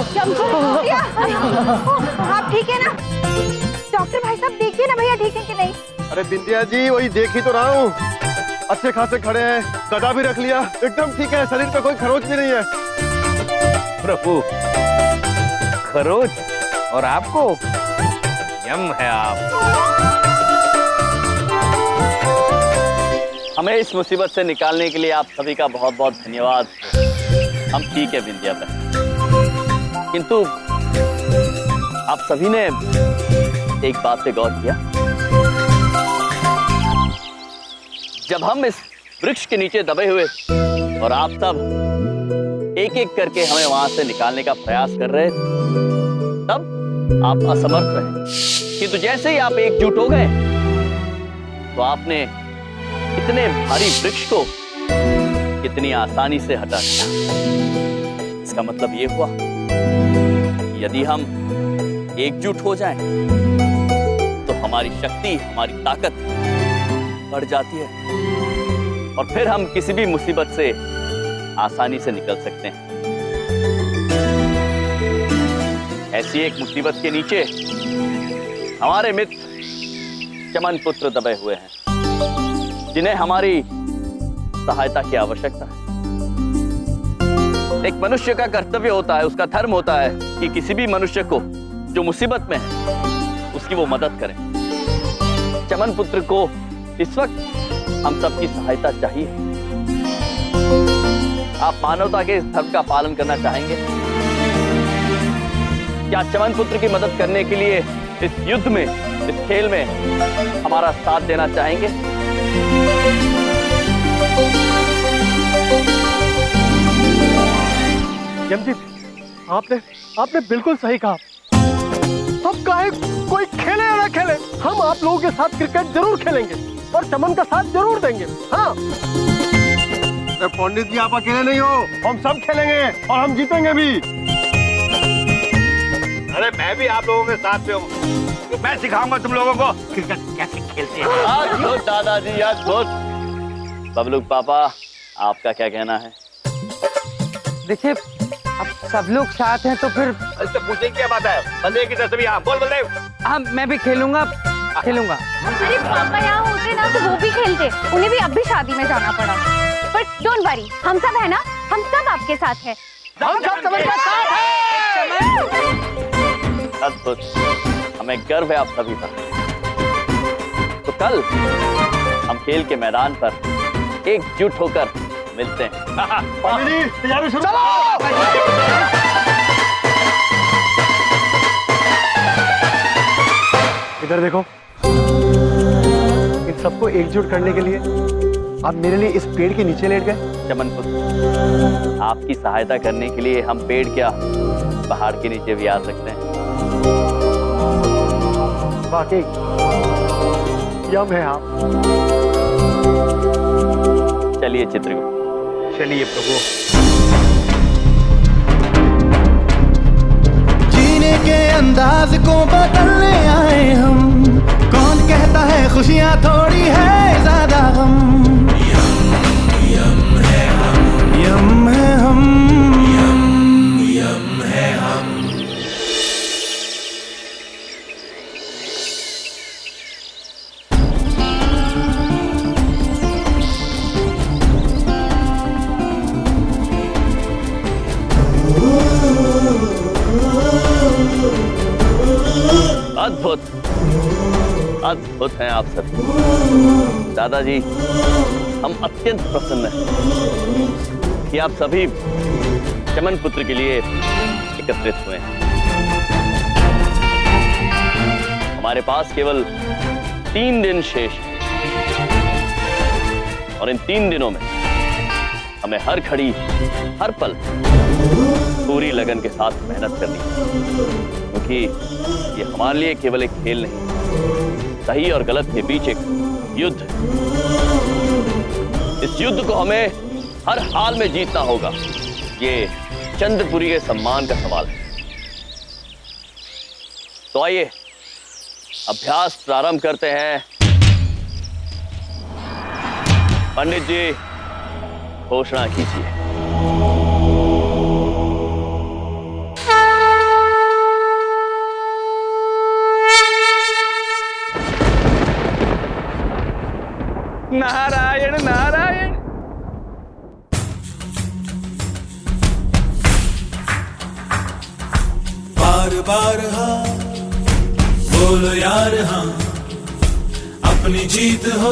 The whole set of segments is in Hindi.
आप ठीक है ना डॉक्टर भाई साहब? देखिए ना भैया ठीक है कि नहीं। अरे बिंदिया जी वही देख ही तो रहा हूँ, अच्छे खासे खड़े हैं, गदा भी रख लिया, एकदम ठीक है, शरीर पे कोई खरोच भी नहीं है। प्रभु, खरोच और आपको यम है आप। हमें इस मुसीबत से निकालने के लिए आप सभी का बहुत बहुत धन्यवाद। हम ठीक है बिंदिया बहन, किंतु आप सभी ने एक बात पे गौर किया? जब हम इस वृक्ष के नीचे दबे हुए और आप सब एक एक करके हमें वहां से निकालने का प्रयास कर रहे थे, तब आप असमर्थ रहे, किंतु जैसे ही आप एकजुट हो गए तो आपने इतने भारी वृक्ष को कितनी आसानी से हटा दिया। इसका मतलब ये हुआ कि यदि हम एकजुट हो जाएं तो हमारी शक्ति, हमारी ताकत बढ़ जाती है और फिर हम किसी भी मुसीबत से आसानी से निकल सकते हैं। ऐसी एक मुसीबत के नीचे हमारे मित्र चमन पुत्र दबे हुए हैं, जिन्हें हमारी सहायता की आवश्यकता है। एक मनुष्य का कर्तव्य होता है, उसका धर्म होता है कि किसी भी मनुष्य को जो मुसीबत में है उसकी वो मदद करें। चमन पुत्र को इस वक्त हम सबकी सहायता चाहिए। आप मानवता के इस धर्म का पालन करना चाहेंगे? क्या चमन पुत्र की मदद करने के लिए इस युद्ध में, इस खेल में हमारा साथ देना चाहेंगे? यमजी, आपने बिल्कुल सही कहा। अब काहे कोई खेले या ना खेले, हम आप लोगों के साथ क्रिकेट जरूर खेलेंगे और चमन का साथ जरूर देंगे। हाँ पंडित जी, आप अकेले नहीं हो, हम सब खेलेंगे और हम जीतेंगे भी। अरे मैं भी आप लोगों के साथ पे हूँ, मैं सिखाऊंगा तुम लोगों को क्रिकेट कैसे खेलते हैं। अद्भुत दादाजी, अद्भुत। बबलू पापा, आपका क्या कहना है? देखिए, अब सब लोग साथ हैं तो फिर इससे पूछने की क्या बात है? बंदे की तरफ भी आप बोल बलदेव। हाँ, मैं भी खेलूंगा। अरे पापा यहाँ होते ना तो वो भी खेलते, उन्हें भी अब भी शादी में जाना पड़ा। पर डोंट वरी, हम सब है ना, हम सब आपके साथ हैं। हम सब चमन के साथ हैं। अद्भुत, हमें गर्व है आप सभी पर। तो कल हम खेल के मैदान पर एकजुट होकर मिलते हैं। तैयारी शुरू। इधर देखो, इन सबको एकजुट करने के लिए आप मेरे लिए इस पेड़ के नीचे लेट गए। चमन पुत्र, आपकी सहायता करने के लिए हम पेड़ क्या, पहाड़ के नीचे भी आ सकते हैं। वाकई यम है आप। चलिए चित्रगुप्त। चलिए प्रभु। जीने के अंदाज को बदलने आए हम, कौन कहता है खुशियां थोड़ी है ज्यादा गम। यम है हम, यम है हम, यम है हम। अद्भुत, अद्भुत हैं आप सब। दादाजी, हम अत्यंत प्रसन्न हैं कि आप सभी चमन पुत्र के लिए एकत्रित हुए हैं। हमारे पास केवल 3 दिन शेष है और इन 3 दिनों में हमें हर घड़ी, हर पल पूरी लगन के साथ मेहनत करनी है, क्योंकि ये हमारे लिए केवल एक खेल नहीं, सही और गलत के बीच एक युद्ध। इस युद्ध को हमें हर हाल में जीतना होगा। ये चंद्रपुरी के सम्मान का सवाल है। तो आइए अभ्यास प्रारंभ करते हैं। पंडित जी, घोषणा कीजिए। बार बार हाँ बोलो यार हाँ, अपनी जीत हो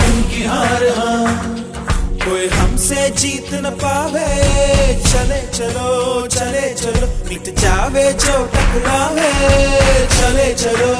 उनकी हार हाँ, कोई हमसे जीत न पावे, चले चलो चले चलो, मिट जावे जो टकरावे, चले चलो।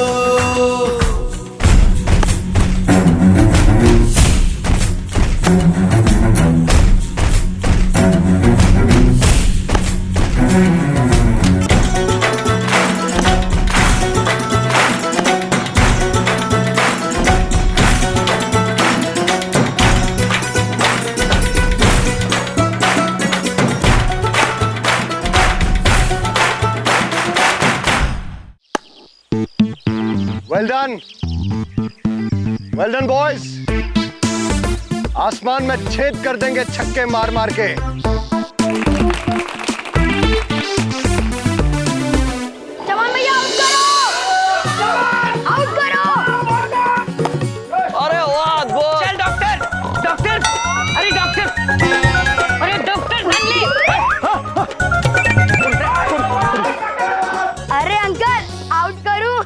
वेल डन बॉयज, आसमान में छेद कर देंगे छक्के मार मार के। चमन भैया आउट करो, आउट करो। अरे वाह बहुत। चल डॉक्टर, डॉक्टर, अरे डॉक्टर, अरे डॉक्टर नल्ली। अरे अंकल आउट करूं?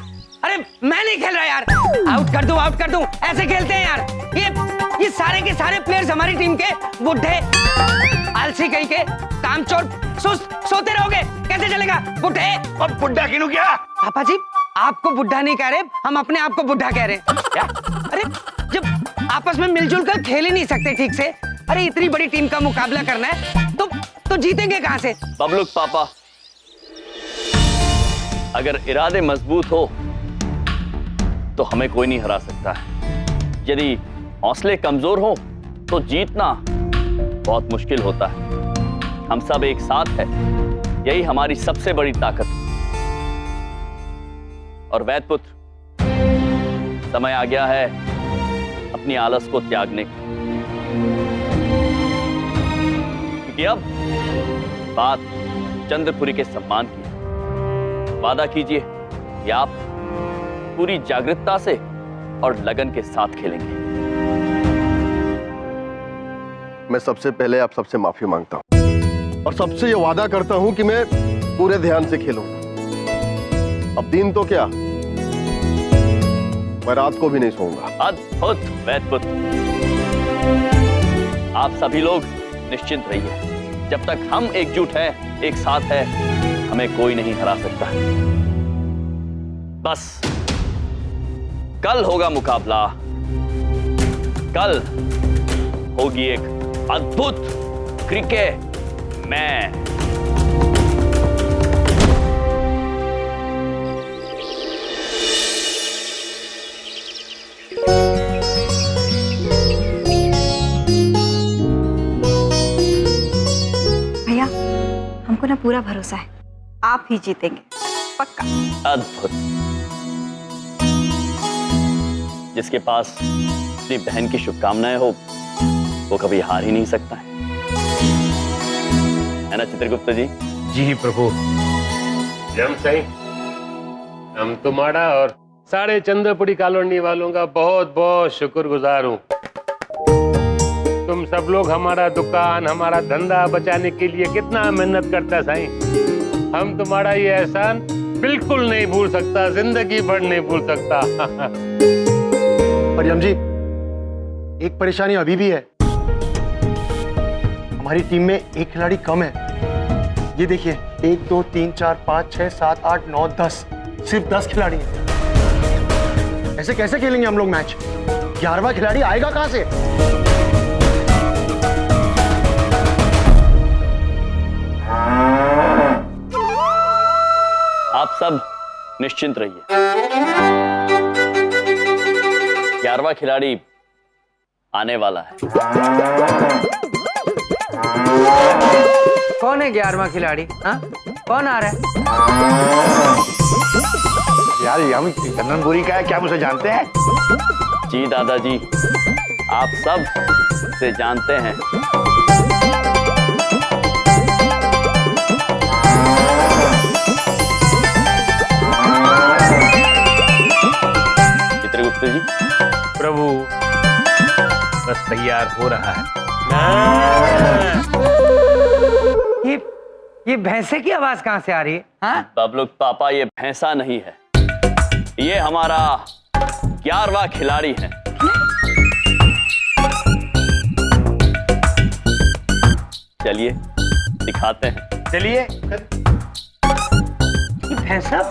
अरे मैं नहीं खेल रहा यार, आउट कर दूं, ऐसे खेलते हैं यार। ये सारे के सारे प्लेयर्स हमारी टीम के बुढ़े आलसी कहीं के कामचोर सुस्त सोते रहोगे, कैसे चलेगा? बुढ़े। अब बुढ़ा क्यों क्या? पापा जी आपको बुढ़ा नहीं कह रहे, हम अपने आप को बुढ़ा कह रहे हैं। क्या? अरे जब आपस में मिलजुल कर खेल ही नहीं सकते ठीक से, अरे इतनी बड़ी टीम का मुकाबला करना है तो जीतेंगे कहां से? बबलूक पापा, अगर इरादे मजबूत हो तो हमें कोई नहीं हरा सकता है। यदि हौसले कमजोर हो तो जीतना बहुत मुश्किल होता है। हम सब एक साथ हैं, यही हमारी सबसे बड़ी ताकत है। और वैदपुत्र, समय आ गया है अपनी आलस को त्यागने का, क्योंकि अब बात चंद्रपुरी के सम्मान की है। वादा कीजिए कि आप पूरी जागरूकता से और लगन के साथ खेलेंगे। मैं सबसे पहले आप सबसे माफी मांगता हूं और सबसे ये वादा करता हूं कि मैं पूरे ध्यान से खेलूंगा। अब दिन तो क्या, मैं रात को भी नहीं सोऊंगा। अद्भुत वैदपुत्र, आप सभी लोग निश्चिंत रहिए। जब तक हम एकजुट हैं, एक साथ हैं, हमें कोई नहीं हरा सकता। बस कल होगा मुकाबला, कल होगी एक अद्भुत क्रिकेट मैच। भैया हमको ना पूरा भरोसा है, आप ही जीतेंगे पक्का। अद्भुत। जिसके पास अपनी बहन की शुभकामनाएं हो वो कभी हार ही नहीं सकता है ना चित्रगुप्त जी? जी प्रभु। जम सही, हम तुम्हारा और सारे चंद्रपुरी कॉलोनी वालों का बहुत बहुत शुक्रगुजार हूँ। तुम सब लोग हमारा दुकान, हमारा धंधा बचाने के लिए कितना मेहनत करता साईं। हम तुम्हारा ये एहसान बिल्कुल नहीं भूल सकता, जिंदगी भर नहीं भूल सकता। पर यम जी, एक परेशानी अभी भी है, हमारी टीम में एक खिलाड़ी कम है। ये देखिए, 1 2 3 4 5 6 7 8 9 10, सिर्फ 10 खिलाड़ी हैं। ऐसे कैसे खेलेंगे हम लोग मैच? 11वां खिलाड़ी आएगा कहां से? आप सब निश्चिंत रहिए, 11वां खिलाड़ी आने वाला है। कौन है 11वां खिलाड़ी? हाँ, कौन आ रहा है? यार हम चंदनपुरी का है, क्या मुझे जानते हैं? जी दादाजी, आप सब से जानते हैं। चित्रगुप्त जी। प्रभु बस तैयार हो रहा है। ये भैंसे की आवाज कहाँ से आ रही है? हाँ? बबलू पापा, ये भैंसा नहीं है, ये हमारा 11वां खिलाड़ी है। चलिए दिखाते हैं। चलिए। ये भैंसा?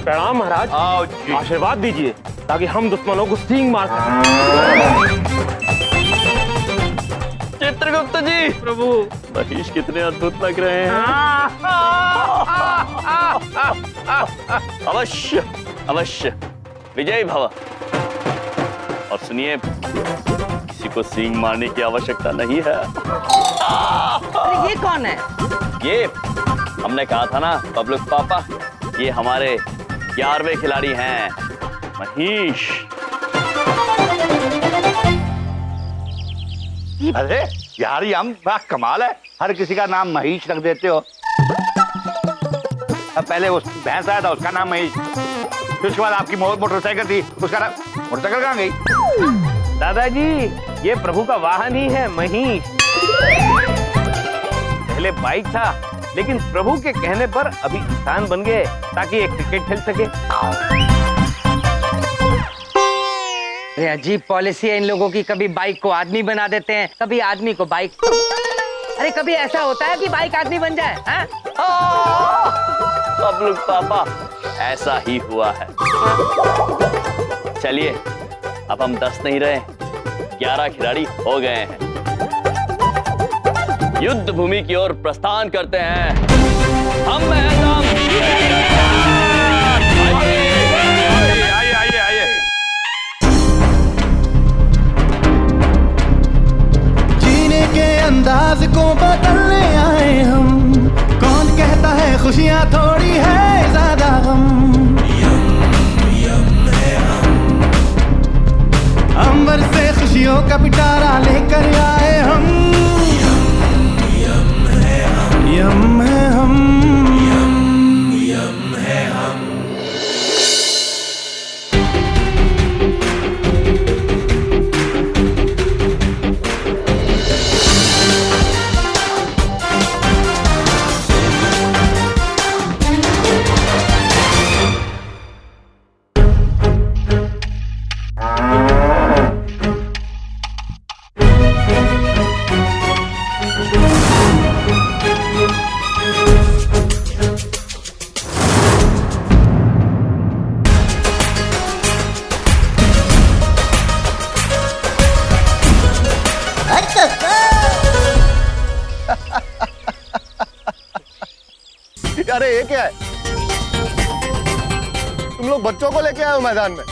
प्रणाम महाराज। आओ जी। आशीर्वाद दीजिए ताकि हम दुश्मनों को सींग मार सकें। चित्रगुप्त जी, प्रभु महेश कितने अद्भुत लग रहे हैं। अवश्य अवश्य, विजयी भव। और सुनिए, किसी को सींग मारने की आवश्यकता नहीं है। अरे ये कौन है? ये हमने कहा था ना बबलू पापा, ये हमारे 11वें खिलाड़ी हैं, महेश। अरे यार, ये हम बड़ा कमाल है, हर किसी का नाम महेश रख देते हो। अब पहले उस भैंस आया था, उसका नाम महेश, फिर उसके बाद आपकी मोटरसाइकिल थी, उसका नाम मोटरसाइकिल कहाँ गई? दादाजी, ये प्रभु का वाहन ही है, महेश। पहले बाइक था, लेकिन प्रभु के कहने पर अभी इंसान बन गए ताकि ये क्रिकेट खेल सके। अरे अजीब पॉलिसी है इन लोगों की, कभी बाइक को आदमी बना देते हैं, कभी आदमी को बाइक। अरे कभी ऐसा होता है कि बाइक आदमी बन जाए? हाँ? बबलू पापा, ऐसा ही हुआ है। चलिए, अब हम 10 नहीं रहे, 11 खिलाड़ी हो गए हैं। युद्ध भूमि की ओर प्रस्थान करते हैं। हम आइए। जीने के अंदाज को बदलने आए हम, कौन कहता है खुशियां थोड़ी है ज्यादा गम। अंबर से खुशियों का पिटारा लेकर आए हम, यम है हम, यम है हम। अरे ये क्या है? तुम लोग बच्चों को लेके आए हो मैदान में?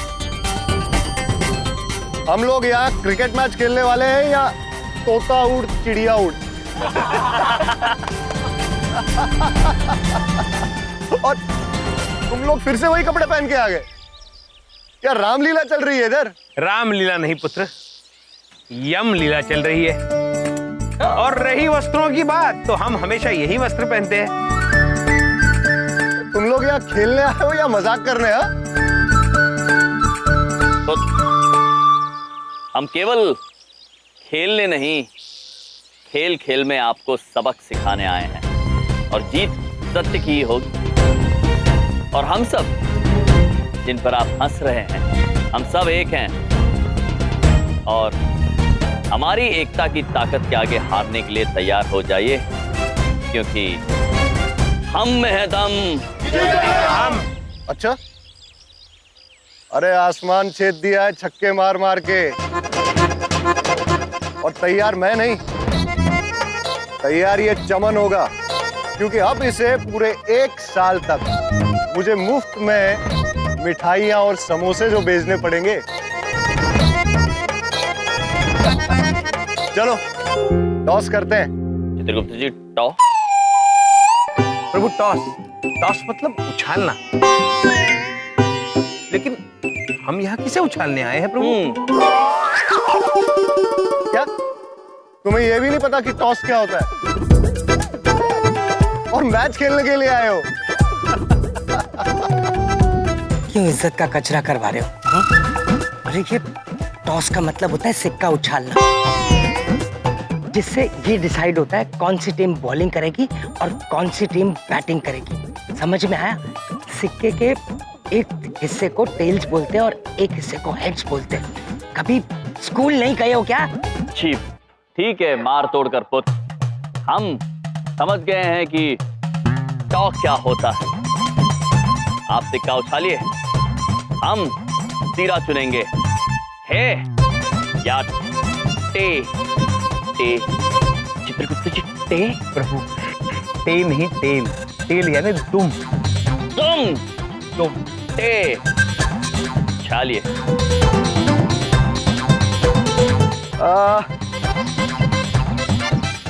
हम लोग यहाँ क्रिकेट मैच खेलने वाले हैं या तोता उड़ चिड़िया उड़? और तुम लोग फिर से वही कपड़े पहन के आ गए? क्या रामलीला चल रही है इधर? रामलीला नहीं पुत्र, यम लीला चल रही है। और रही वस्त्रों की बात, तो हम हमेशा यही वस्त्र पहनते हैं। तुम लोग यहाँ खेलने आए हो या मजाक करने? तो हम केवल खेलने नहीं, खेल खेल में आपको सबक सिखाने आए हैं। और जीत सत्य की ही होगी। और हम सब जिन पर आप हंस रहे हैं, हम सब एक हैं। और हमारी एकता की ताकत के आगे हारने के लिए तैयार हो जाइए, क्योंकि हम में है दम। हम? अच्छा, अरे आसमान छेद दिया है छक्के मार मार के। और तैयार मैं नहीं, तैयार ये चमन होगा, क्योंकि अब इसे पूरे 1 साल तक मुझे मुफ्त में मिठाइयां और समोसे जो भेजने पड़ेंगे। चलो टॉस करते हैं। चित्रगुप्त जी, टॉस? प्रभु, टॉस मतलब उछालना। लेकिन हम यहाँ किसे उछालने आए हैं प्रभु? क्या तुम्हें यह भी नहीं पता कि टॉस क्या होता है? और मैच खेलने के लिए आए हो? क्यों इज्जत का कचरा करवा रहे हो? अरे ये टॉस का मतलब होता है सिक्का उछालना, जिससे ये डिसाइड होता है कौन सी टीम बॉलिंग करेगी और कौन सी टीम बैटिंग करेगी। समझ में आया? सिक्के के एक हिस्से को टेल्स बोलते हैं और एक हिस्से को हेड्स बोलते हैं। कभी स्कूल नहीं गए हो क्या? चीफ, ठीक है, मार तोड़ कर पुत, हम समझ गए हैं कि टॉस क्या होता है। आप सिक्का उछालिए, हम तीरा चुनेंगे, है या टे। टे चित्रगुप्त जी, टे प्रभु, टे नहीं तेल, तेल यानी तुम। तुम टे उछालिए।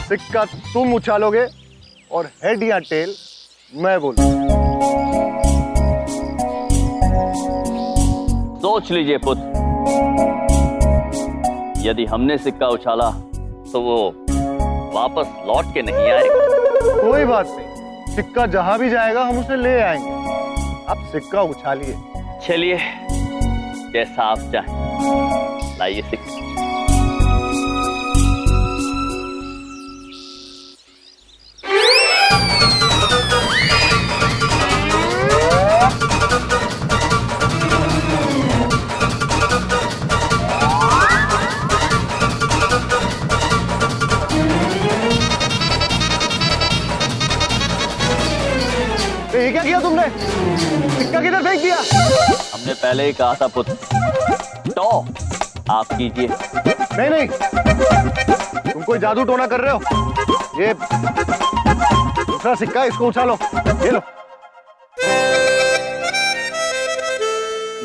सिक्का तुम उछालोगे और हेड या टेल मैं बोलूं। सोच लीजिए पुत, यदि हमने सिक्का उछाला तो वो वापस लौट के नहीं आएगा। कोई बात नहीं, सिक्का जहां भी जाएगा हम उसे ले आएंगे। आप सिक्का उछालिए। चलिए, जैसा आप चाहें, लाइए सिक्का। ये क्या किया तुमने? सिक्का किधर फेंक दिया? हमने पहले ही कहा था पुत, टॉ आप कीजिए। नहीं नहीं, तुम कोई जादू टोना कर रहे हो। ये दूसरा सिक्का, इसको उछालो। ये लो।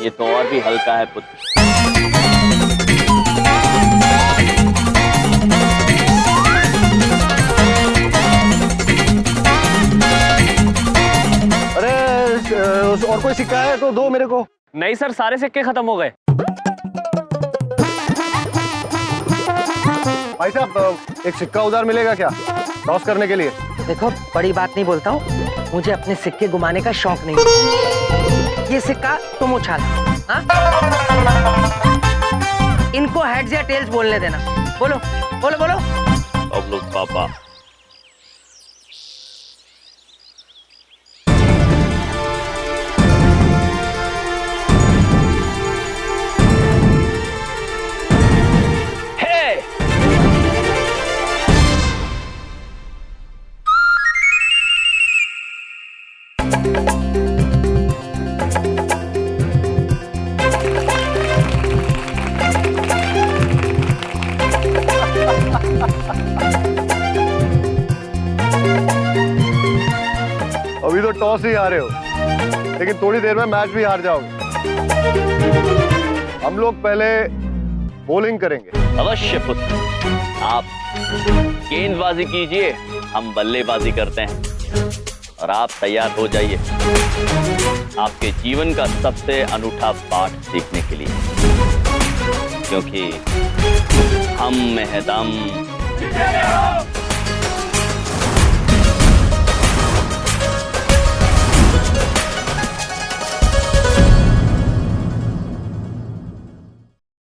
ये तो और भी हल्का है पुत। अरे और कोई सिक्का है तो दो मेरे को। नहीं सर, सारे सिक्के खत्म हो गए। भाई साहब, एक सिक्का उधार मिलेगा क्या टॉस करने के लिए? देखो, बड़ी बात नहीं बोलता हूँ, मुझे अपने सिक्के घुमाने का शौक नहीं। ये सिक्का तुम उछाल, हाँ? इनको हेड्स या टेल्स बोलने देना। बोलो बोलो बोलो। अब लोग पापा। अभी तो टॉस ही हारे हो, लेकिन थोड़ी देर में मैच भी हार जाओगे। हम लोग पहले बॉलिंग करेंगे। अवश्य पुत्र, आप गेंदबाजी कीजिए, हम बल्लेबाजी करते हैं, और आप तैयार हो जाइए आपके जीवन का सबसे अनूठा पाठ सीखने के लिए, क्योंकि हम में है दम।